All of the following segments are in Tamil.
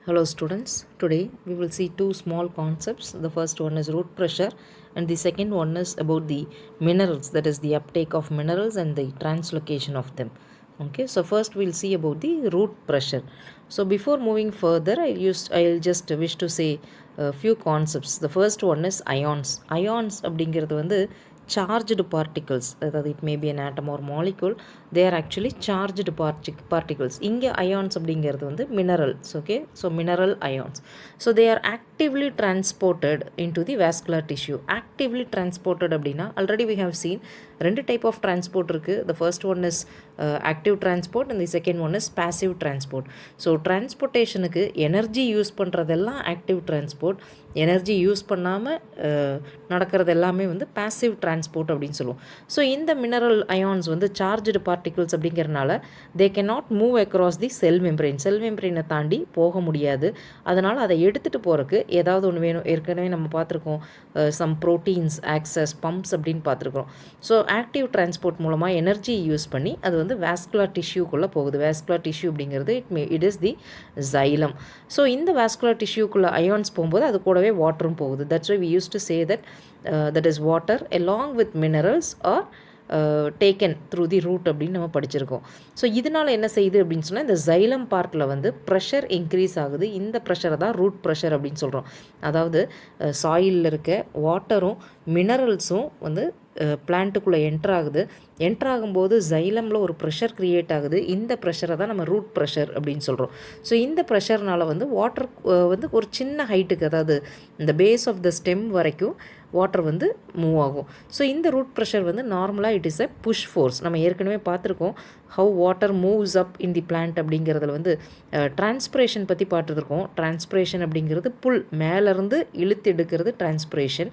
Hello students, today we will see two small concepts. The first one is root pressure and the second one is about the minerals, that is the uptake of minerals and the translocation of them. Okay, so first we'll see about the root pressure. So before moving further, I'll just wish to say a few concepts. The first one is ions. Ions அப்படிங்கிறது வந்து charged particles, அதாவது it may be an atom or molecule, they are actually charged particles. இங்கே ions அப்படிங்கிறது வந்து minerals, okay, so mineral ions. So they are actively transported into the vascular tissue. Actively transported அப்படின்னா already we have seen ரெண்டு டைப் ஆஃப் டிரான்ஸ்போர்ட் இருக்குது. The first one is active transport and the second one is passive transport. So டிரான்ஸ்போர்ட்டேஷனுக்கு எனர்ஜி யூஸ் பண்ணுறதெல்லாம் ஆக்டிவ் டிரான்ஸ்போர்ட், எனர்ஜி யூஸ் பண்ணாமல் நடக்கிறது எல்லாமே வந்து பாசிவ் டிரான்ஸ்போர்ட் அப்படின்னு சொல்லுவோம். ஸோ இந்த மினரல் அயான்ஸ் வந்து சார்ஜ்டு பார்ட்டிகிள்ஸ் அப்படிங்கிறனால they can not move across the cell membrane. Cell மெம்பரெயினை தாண்டி போக முடியாது. அதனால் அதை எடுத்துகிட்டு போகிறதுக்கு ஏதாவது ஒன்று வேணும். ஏற்கனவே நம்ம பார்த்துருக்கோம் சம் ப்ரோட்டீன்ஸ் ஆக்சஸ் பம்ப்ஸ் அப்படின்னு பார்த்துருக்கோம். ஸோ ஆக்டிவ் டிரான்ஸ்போர்ட் மூலமாக எனர்ஜி யூஸ் பண்ணி அது வந்து வாஸ்குலர் டிஷ்யூக்குள்ளே போகுது. வாஸ்குலர் டிஷ்யூ அப்படிங்கிறது it is the xylem. So இந்த வாஸ்குலர் டிஷ்யூக்குள்ளே அயான்ஸ் போகும்போது அது கூடவே வாட்டரும் போகுது. That's why we use to say that is water along with minerals or taken through the root அப்படின்னு நம்ம படிச்சிருக்கோம். ஸோ இதனால் என்ன செய்யுது அப்படின்னு சொன்னால் இந்த ஜைலம் பார்ட்டில் வந்து ப்ரெஷர் இன்க்ரீஸ் ஆகுது. இந்த ப்ரெஷரை தான் ரூட் ப்ரெஷர் அப்படின்னு சொல்கிறோம். அதாவது சாயிலில் இருக்க வாட்டரும் மினரல்ஸும் வந்து பிளான்ட்டுக்குள்ளே என்ட்ராகும்போது ஜைலமில் ஒரு ப்ரெஷர் க்ரியேட் ஆகுது. இந்த ப்ரெஷரை தான் நம்ம ரூட் ப்ரெஷர் அப்படின்னு சொல்கிறோம். ஸோ இந்த ப்ரெஷர்னால் வந்து வாட்டர் வந்து ஒரு சின்ன ஹைட்டுக்கு, அதாவது இந்த பேஸ் ஆஃப் த ஸ்டெம் வரைக்கும் வாட்டர் வந்து மூவ் ஆகும். ஸோ இந்த ரூட் ப்ரெஷர் வந்து நார்மலாக it is a push force. நம்ம ஏற்கனவே பார்த்துருக்கோம் how water moves up in the plant அப்படிங்கிறதுல வந்து டிரான்ஸ்பிரேஷன் பற்றி பார்த்துருக்கோம். டிரான்ஸ்பிரேஷன் அப்படிங்கிறது புல் மேலேருந்து இழுத்து எடுக்கிறது டிரான்ஸ்பிரேஷன்.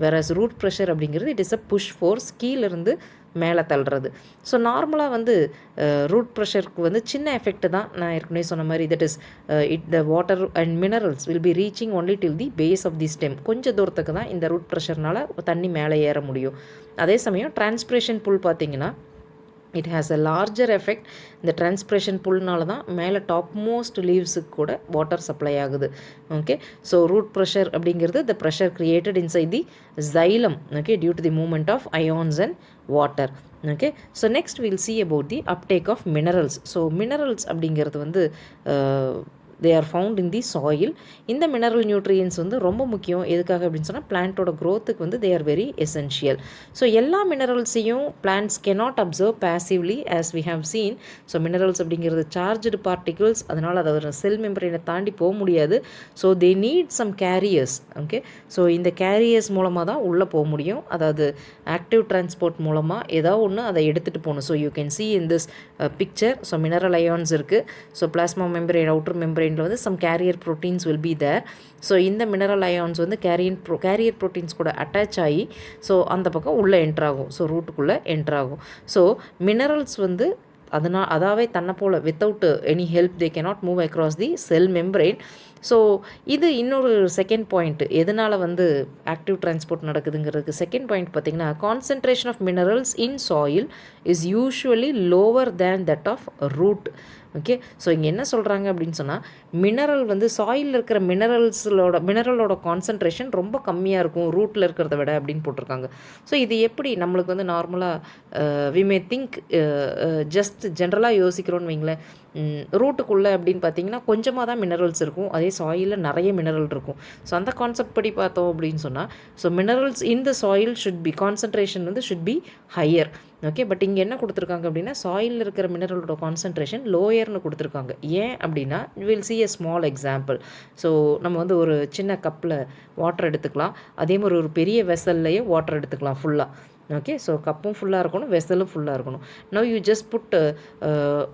வேறஸ் ரூட் ப்ரெஷர் அப்படிங்கிறது it is a push force, கீழேருந்து மேலே தள்ளுறது. ஸோ நார்மலாக வந்து ரூட் ப்ரெஷருக்கு வந்து சின்ன எஃபெக்ட் தான். நான் ஏற்கனவே சொன்ன மாதிரி that is the water and minerals will be reaching only till the base of the stem. கொஞ்சம் தூரத்துக்கு தான் இந்த ரூட் ப்ரெஷர்னால் தண்ணி மேலே ஏற முடியும். அதே சமயம் டிரான்ஸ்பிரேஷன் புல் பார்த்திங்கன்னா it has a larger effect. இந்த டிரான்ஸ்பிரேஷன் புல்னால தான் மேலே டாப் மோஸ்ட் லீவ்ஸுக்கு கூட வாட்டர் சப்ளை ஆகுது. ஓகே, ஸோ ரூட் ப்ரெஷர் அப்படிங்கிறது the pressure created inside the xylem, okay, due to the movement of ions and water. Okay, so next will see about the uptake of minerals. So minerals அப்படிங்கிறது வந்து they are found in the soil. இந்த மினரல் நியூட்ரியன்ஸ் வந்து ரொம்ப முக்கியம். எதுக்காக அப்படின்னு சொன்னால் பிளான்ட்டோட க்ரோத்துக்கு வந்து they are very essential. So எல்லா மினரல்ஸையும் plants cannot observe passively as we have seen. So minerals அப்படிங்கிறது சார்ஜ்டு பார்ட்டிகிள்ஸ், அதனால் அதை செல் மெம்பரைனை தாண்டி போக முடியாது. So they need some carriers. Okay, so இந்த கேரியர்ஸ் மூலமாக தான் உள்ளே போக முடியும். அதாவது ஆக்டிவ் டிரான்ஸ்போர்ட் மூலமாக ஏதாவது ஒன்று அதை எடுத்துகிட்டு போகணும். So you can see in this picture. So mineral ions இருக்குது. So plasma membrane, outer membrane வந்து some carrier proteins will be there. So இந்த மினரல் அயான்ஸ் வந்து கேரியர் ப்ரோட்டீன்ஸ் கூட அட்டாச் ஆகி ஸோ அந்த பக்கம் உள்ளே என்ட்ராகும். ஸோ ரூட்டுக்குள்ளே என்ட்ராகும். ஸோ மினரல்ஸ் வந்து அதாவே தன்னை போல் without any help they cannot move across the cell membrane. So இது இன்னொரு செகண்ட் பாயிண்ட், எதனால் வந்து ஆக்டிவ் டிரான்ஸ்போர்ட் நடக்குதுங்கிறதுக்கு செகண்ட் பாயிண்ட் பார்த்திங்கன்னா concentration of minerals in soil is usually lower than that of root. Okay, so இங்கே என்ன சொல்கிறாங்க அப்படின்னு சொன்னால் மினரல் வந்து சாயிலில் இருக்கிற மினரலோட கான்சன்ட்ரேஷன் ரொம்ப கம்மியாக இருக்கும் ரூட்டில் இருக்கிறத விட அப்படின்னு போட்டிருக்காங்க. ஸோ இது எப்படி நம்மளுக்கு வந்து நார்மலாக வி மே திங்க் ஜஸ்ட் ஜென்ரலாக யோசிக்கிறோன்னு வைங்களேன். ரூட்டுக்குள்ளே அப்படின்னு பார்த்தீங்கன்னா கொஞ்சமாக தான் மினரல்ஸ் இருக்கும், அதே சாயிலில் நிறைய மினரல் இருக்கும். ஸோ அந்த கான்செப்ட் படி பார்த்தோம் அப்படின்னு சொன்னால் so minerals in the soil should be concentration வந்து should be higher. Okay, but இங்கே என்ன கொடுத்துருக்காங்க அப்படின்னா சாயிலில் இருக்கிற மினரலோட கான்சன்ட்ரேஷன் லோயர்னு கொடுத்துருக்காங்க. ஏன் அப்படின்னா will C a small example. So நம்ம வந்து ஒரு சின்ன கப்பில் வாட்டர் எடுத்துக்கலாம், அதே மாதிரி ஒரு பெரிய வெசல்லையே வாட்டர் எடுத்துக்கலாம் ஃபுல்லாக. ஓகே, ஸோ கப்பும் ஃபுல்லாக இருக்கணும், வெசலும் ஃபுல்லாக இருக்கணும். நவ் யூ ஜஸ்ட் புட்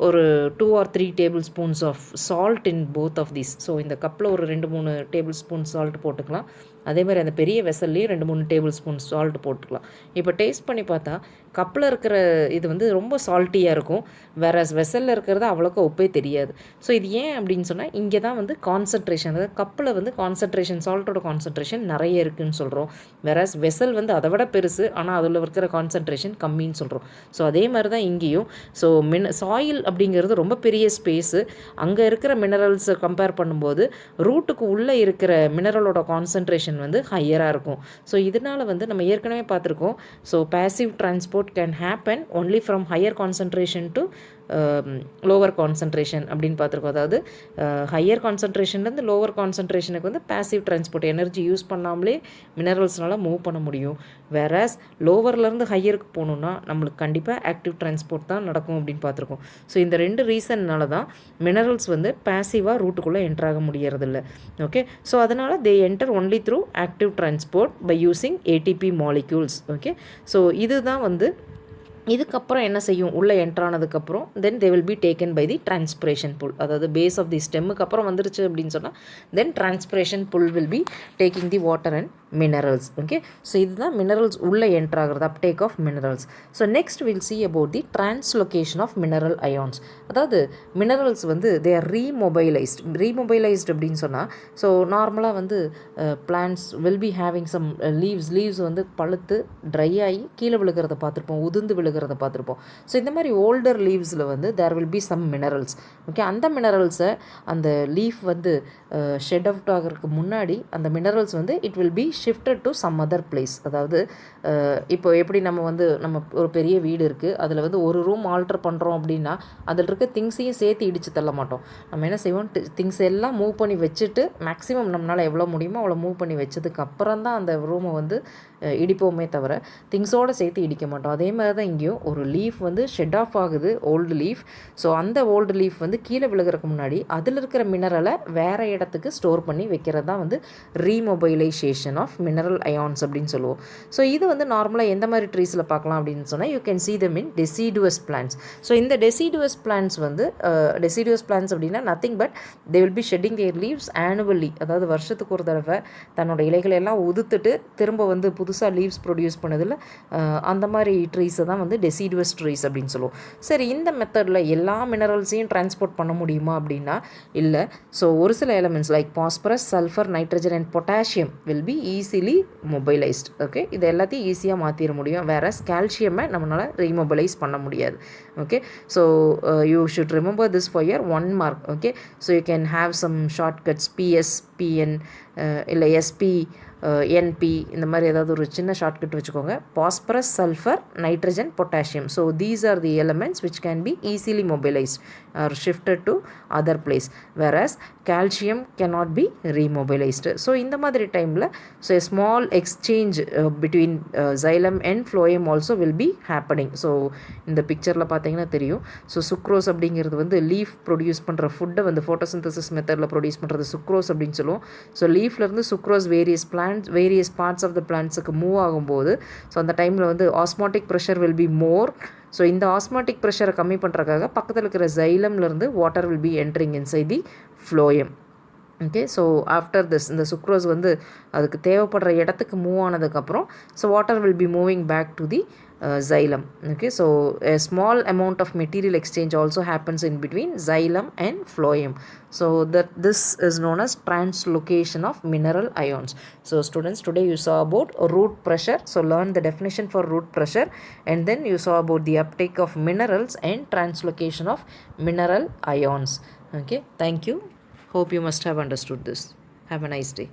ஒரு 2 or 3 tablespoons of salt in both of these. So இந்த கப்பில் ஒரு 2-3 டேபிள் ஸ்பூன் சால்ட் போட்டுக்கலாம். அதே மாதிரி அந்த பெரிய வெசல்லையும் 2-3 டேபிள் ஸ்பூன் சால்ட் போட்டுக்கலாம். இப்போ டேஸ்ட் பண்ணி பார்த்தா கப்பில் இருக்கிற இது வந்து ரொம்ப சால்ட்டியாக இருக்கும், வேற வெசலில் இருக்கிறது அவ்வளோக்கா உப்பே தெரியாது. ஸோ இது ஏன் அப்படின்னு சொன்னால் இங்கே தான் வந்து கான்சன்ட்ரேஷன், அதாவது கப்பில் வந்து கான்சன்ட்ரேஷன், சால்ட்டோட கான்சன்ட்ரேஷன் நிறைய இருக்குதுன்னு சொல்கிறோம். வேற வெசல் வந்து அதை விட பெருசு, ஆனால் அதில் இருக்கிற கான்சன்ட்ரேஷன் கம்மின்னு சொல்கிறோம். ஸோ அதே மாதிரி தான் இங்கேயும். ஸோ சாயில் அப்படிங்கிறது ரொம்ப பெரிய ஸ்பேஸு. அங்கே இருக்கிற மினரல்ஸை கம்பேர் பண்ணும்போது ரூட்டுக்கு உள்ளே இருக்கிற மினரலோட கான்சன்ட்ரேஷன் வந்து ஹையராக இருக்கும். ஸோ இதனால் வந்து நம்ம ஏற்கனவே பார்த்துருக்கோம். So passive transport can happen only from higher concentration to lower concentration அப்படின்னு பார்த்துருக்கோம். அதாவது ஹையர் கான்சன்ட்ரேஷன்லேருந்து லோவர் கான்சன்ட்ரேஷனுக்கு வந்து பேசிவ் டிரான்ஸ்போர்ட் எனர்ஜி யூஸ் பண்ணாமலே மினரல்ஸ்னால மூவ் பண்ண முடியும். வேறஸ் லோவர்லேருந்து ஹையருக்கு போகணுன்னா நம்மளுக்கு கண்டிப்பாக ஆக்டிவ் டிரான்ஸ்போர்ட் தான் நடக்கும் அப்படின்னு பார்த்துருக்கோம். ஸோ இந்த 2 ரீசன்னால தான் மினரல்ஸ் வந்து பேசிவாக ரூட்டுக்குள்ளே என்ட்ராக முடியறதில்ல. ஓகே, ஸோ அதனால் they enter only through active transport by using ATP molecules. Okay, so இதுதான் வந்து இதுக்கப்புறம் என்ன செய்யும், உள்ளே என்ட்ரானதுக்கப்புறம் then they will be taken by the transpiration pull. அதாவது பேஸ் ஆஃப் தி ஸ்டெம்முக்கு அப்புறம் வந்துருச்சு அப்படின்னு சொன்னால் then transpiration pull will be taking the water and minerals. Okay, so இதுதான் மினரல்ஸ் உள்ளே என்ட்ராகிறது, uptake of minerals. So next will see about the translocation of mineral ions. அதாவது மினரல்ஸ் வந்து தே ஆர் ரீமொபைலைஸ்ட் அப்படின்னு சொன்னால், ஸோ நார்மலாக வந்து plants will be having some leaves வந்து பழுத்து ட்ரை ஆகி கீழே விழுகிறத பார்த்துருப்போம், உதிர்ந்து விழுகிறத பார்த்துருப்போம். ஸோ இந்த மாதிரி ஓல்டர் லீவ்ஸில் வந்து there will be some minerals. Okay, அந்த மினரல்ஸை அந்த லீஃப் வந்து ஷெட் அவுட் ஆகிறதுக்கு முன்னாடி அந்த மினரல்ஸ் வந்து it will be shifted to some other place. அதாவது இப்போ எப்படி நம்ம ஒரு பெரிய வீடு இருக்குது, அதில் வந்து ஒரு ரூம் ஆல்டர் பண்ணுறோம் அப்படின்னா அதில் இருக்க திங்ஸையும் சேர்த்து இடித்து தள்ள மாட்டோம். நம்ம என்ன செய்வோம், திங்ஸ் எல்லாம் மூவ் பண்ணி வச்சுட்டு மேக்ஸிமம் நம்மளால் எவ்வளோ முடியுமோ அவ்வளோ மூவ் பண்ணி வச்சதுக்கு அப்புறம் தான் அந்த ரூமை வந்து இடிப்போமே தவிர திங்ஸோடு சேர்த்து இடிக்க மாட்டோம். அதே மாதிரி தான் இங்கேயும் ஒரு லீஃப் வந்து ஷெட் ஆஃப் ஆகுது, ஓல்டு லீஃப். ஸோ அந்த ஓல்டு லீஃப் வந்து கீழே விழுகிறதுக்கு முன்னாடி அதில் இருக்கிற மினரலை வேறு இடத்துக்கு ஸ்டோர் பண்ணி வைக்கிறது தான் வந்து ரீமொபைலைசேஷன் ஆஃப் மினரல் அயான்ஸ் அப்படின்னு சொல்லுவோம். ஸோ இது வந்து நார்மலாக எந்த மாதிரி ட்ரீஸில் பார்க்கலாம் அப்படின்னு சொன்னால் you can see them in deciduous plants. So இந்த deciduous plants வந்து deciduous plants அப்படின்னா nothing but they will be shedding their leaves annually. அதாவது வருஷத்துக்கு ஒரு தடவை தன்னோட இலைகளை எல்லாம் உதுத்துட்டு திரும்ப வந்து புதுசாக லீவ்ஸ் ப்ரொடியூஸ் பண்ணதில் அந்த மாதிரி ட்ரீஸை தான் வந்து டெசிடுவஸ் ட்ரீஸ் அப்படின்னு சொல்லுவோம். சரி, இந்த மெத்தடில் எல்லா மினரல்ஸையும் டிரான்ஸ்போர்ட் பண்ண முடியுமா அப்படின்னா இல்லை. ஸோ ஒரு சில elements like phosphorus, sulphur, nitrogen and potassium will be easily mobilised. Okay, இது எல்லாத்தையும் ஈஸியாக மாற்றிட முடியும். வேற கால்சியமை நம்மளால் ரீமொபைலைஸ் பண்ண முடியாது. Okay, so you should remember this for your 1 mark. Okay, so you can have some shortcuts PS, PN இல்லை எஸ்பி, என்பி, இந்த மாதிரி ஏதாவது ஒரு சின்ன ஷார்ட்கட் வச்சுக்கோங்க. Phosphorus, sulphur, nitrogen, potassium. So these are the elements which can be easily mobilised or shifted to other place. Whereas calcium cannot be remobilized. So இந்த மாதிரி டைமில் so a small exchange between xylem and phloem also will be happening. So இந்த பிக்சரில் பார்த்தீங்கன்னா தெரியும். ஸோ சுக்ரோஸ் அப்படிங்கிறது வந்து லீஃப் ப்ரொடியூஸ் பண்ணுற ஃபுட்டை வந்து ஃபோட்டோசிந்தசிஸ் மெத்தடில் ப்ரொடியூஸ் பண்ணுறது சுக்ரோஸ் அப்படின்னு சொல்லுவோம். ஸோ லீஃப்லேருந்து sucrose various parts of the பிளான்ட்ஸுக்கு மூவ் ஆகும்போது ஸோ அந்த டைமில் வந்து osmotic pressure will be more. So இந்த ஆஸ்மாட்டிக் ப்ரெஷரை கம்மி பண்ணுறதுக்காக பக்கத்தில் இருக்கிற ஜைலம்லேருந்து water will be entering inside the phloem. Okay, so after this இந்த சுக்ரோஸ் வந்து அதுக்கு தேவைப்படுற இடத்துக்கு மூவ் ஆனதுக்கப்புறம் so water will be moving back to the xylem. Okay, so a small amount of material exchange also happens in between xylem and phloem. So that this is known as translocation of mineral ions. So students, today you saw about root pressure. So learn the definition for root pressure, and then you saw about the uptake of minerals and translocation of mineral ions. Okay, thank you. Hope you must have understood this. Have a nice day.